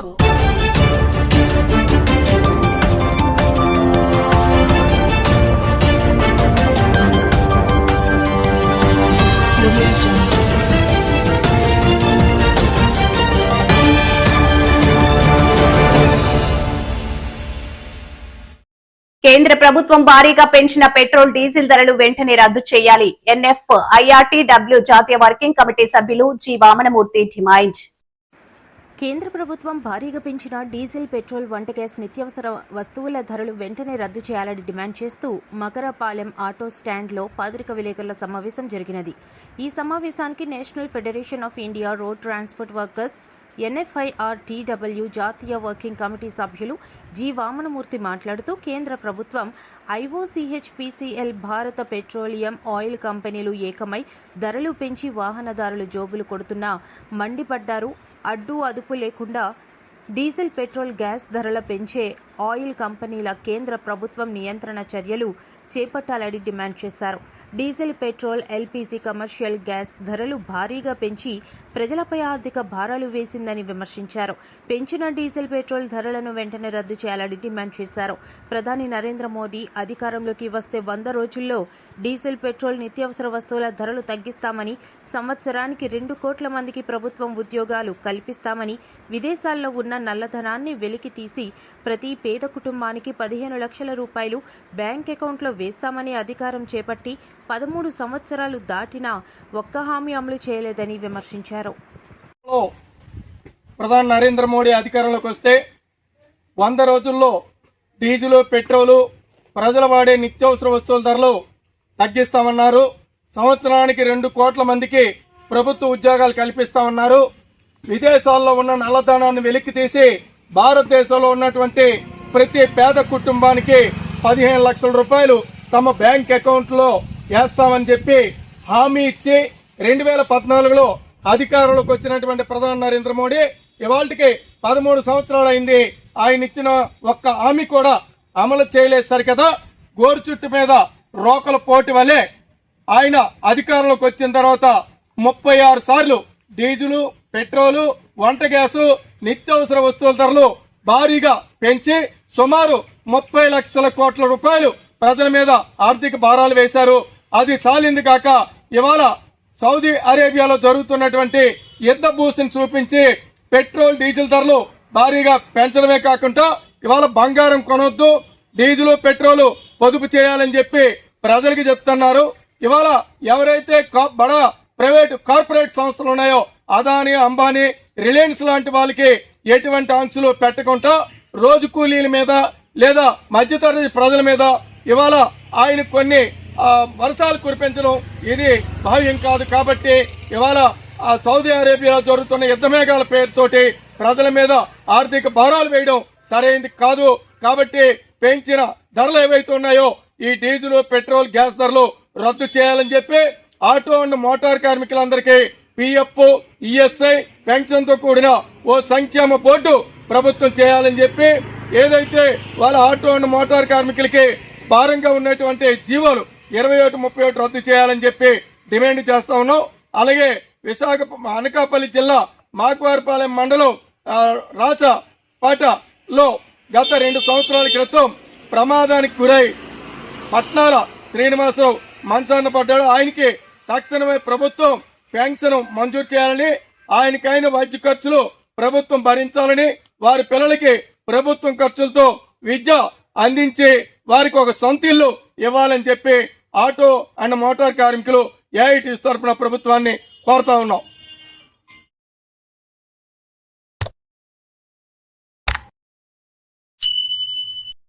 Jungle. కేంద్ర ప్రభుత్వం భారీగా పెంచిన పెట్రోల్ డీజిల్ ధరలు వెంటనే రద్దు చేయాలి. NFIRTW జాతీయ వర్కింగ్ కమిటీ సభ్యులు జి వామనమూర్తి డిమాండ్. కేంద్ర ప్రభుత్వం భారీగా పెంచిన డీజిల్, పెట్రోల్, వంట గ్యాస్, నిత్యావసర వస్తువుల ధరలు వెంటనే రద్దు చేయాలని డిమాండ్ చేస్తూ మకరపాలెం ఆటో స్టాండ్లో పత్రికా విలేకరుల సమావేశం జరిగినది. ఈ సమావేశానికి national federation of India road transport workers NFIRTW జాతీయ వర్కింగ్ కమిటీ సభ్యులు జి వామనమూర్తి మాట్లాడుతూ కేంద్ర ప్రభుత్వం IOCHPCL భారత పెట్రోలియం ఆయిల్ కంపెనీలు ఏకమై ధరలు పెంచి వాహనదారులు జోబులు కొడుతున్నా మండిపడ్డారు. అడ్డు అదుపు లేకుండా డీజిల్, పెట్రోల్, గ్యాస్ ధరల పెంచే ఆయిల్ కంపెనీల కేంద్ర ప్రభుత్వం నియంత్రణ చర్యలు చేపట్టాలని డిమాండ్ చేశారు. Diesel, petrol, LPG, commercial gas ధరలు భారీగా పెంచి ప్రజలపై ఆర్థిక భారాలు వేసిందని విమర్శించారు. పెంచిన డీజిల్, పెట్రోల్ ధరలను వెంటనే రద్దు చేయాలని డిమాండ్ చేశారు. ప్రధాని నరేంద్ర మోదీ అధికారంలోకి వస్తే 100 రోజుల్లో డీజిల్, పెట్రోల్, నిత్యావసర వస్తువుల ధరలు తగ్గిస్తామని, సంవత్సరానికి 2 కోట్ల మందికి ప్రభుత్వం ఉద్యోగాలు కల్పిస్తామని, విదేశాల్లో ఉన్న నల్లధనాన్ని వెలికి తీసి ప్రతి పేద కుటుంబానికి 15 లక్షల రూపాయలు బ్యాంక్ అకౌంట్లో వేస్తామని అధికారం చేపట్టి 13 సంవత్సరాలు దాటినా ఒక్క హామీ అమలు చేయలేదని విమర్శించారు. ప్రధాని నరేంద్ర మోడీ అధికారంలోకి వస్తే 100 రోజుల్లో డీజిల్, పెట్రోలు, ప్రజలు వాడే నిత్యావసర వస్తువుల ధరలు తగ్గిస్తామన్నారు. సంవత్సరానికి 2 కోట్ల మందికి ప్రభుత్వ ఉద్యోగాలు కల్పిస్తామన్నారు. విదేశాల్లో ఉన్న నల్లధనాన్ని వెలికి తీసి భారతదేశంలో ఉన్నటువంటి ప్రతి పేద కుటుంబానికి 15 లక్షల రూపాయలు తమ బ్యాంక్ అకౌంట్ లో వేస్తామని చెప్పి హామీ ఇచ్చి 2014లో అధికారంలోకి వచ్చినటువంటి ప్రధాని నరేంద్ర మోడీ ఇవాళకి 13 సంవత్సరాలు అయింది. ఆయన ఇచ్చిన ఒక్క హామీ కూడా అమలు చేయలేదు సరికదా. గోరు చుట్టు మీద రోకల పోటీ వలె ఆయన అధికారంలోకి వచ్చిన తర్వాత 36 సార్లు డీజిల్, పెట్రోలు, వంట గ్యాసు, నిత్యావసర వస్తువుల ధరలు భారీగా పెంచి సుమారు 30 లక్షల కోట్ల రూపాయలు ప్రజల మీద ఆర్థిక భారాలు వేశారు. అది సాలింది కాక ఇవాళ సౌదీ అరేబియాలో జరుగుతున్నటువంటి యుద్ధ భూసిని చూపించి పెట్రోల్, డీజిల్ ధరలు భారీగా పెంచడమే కాకుండా ఇవాళ బంగారం కొనొద్దు, డీజిల్, పెట్రోల్ పొదుపు చేయాలని చెప్పి ప్రజలకు చెప్తున్నారు. ఇవాళ ఎవరైతే బడా ప్రైవేట్ కార్పొరేట్ సంస్థలు ఉన్నాయో అదానీ, అంబానీ, రిలయన్స్ లాంటి వాళ్ళకి ఎటువంటి ఆంక్షలు పెట్టకుండా రోజు కూలీల మీద లేదా మధ్యతరగతి ప్రజల మీద ఇవాళ ఆయన కొన్ని వర్షాలు కురిపించడం ఇది భావ్యం కాదు. కాబట్టి ఇవాళ సౌదీ అరేబియాలో జరుగుతున్న యుద్ధ మేఘాల పేరుతోటి ప్రజల మీద ఆర్థిక భారాలు వేయడం సరైనది కాదు. కాబట్టి పెంచిన ధరలు ఏవైతే ఉన్నాయో ఈ డీజిల్, పెట్రోల్, గ్యాస్ ధరలు రద్దు చేయాలని చెప్పి ఆటో అండ్ మోటార్ కార్మికులందరికీ PF, ESI పెన్షన్ తో కూడిన ఓ సంక్షేమ బోర్డు ప్రభుత్వం చేయాలని చెప్పి ఏదైతే వాళ్ళ ఆటో అండ్ మోటార్ కార్మికులకి భారంగా ఉన్నటువంటి జీవోలు 21, 31 రద్దు చేయాలని చెప్పి డిమాండ్ చేస్తా ఉన్నాం. అలాగే అనకాపల్లి జిల్లా మాకువారిపాలెం మండలం రాచపాటలో గత 2 సంవత్సరాల క్రితం ప్రమాదానికి గురై పట్నాల శ్రీనివాసరావు మంచాన పడ్డాడు. ఆయనకి తక్షణమే ప్రభుత్వం పెన్షన్ మంజూరు చేయాలని, ఆయనకైన వైద్య ఖర్చులు ప్రభుత్వం భరించాలని, వారి పిల్లలకి ప్రభుత్వం ఖర్చులతో విద్య అందించి వారికి ఒక సొంత ఇల్లు ఇవ్వాలని చెప్పి ఆటో అండ్ మోటార్ కార్మికులు AIT తరఫున ప్రభుత్వాన్ని కోరుతా ఉన్నాం.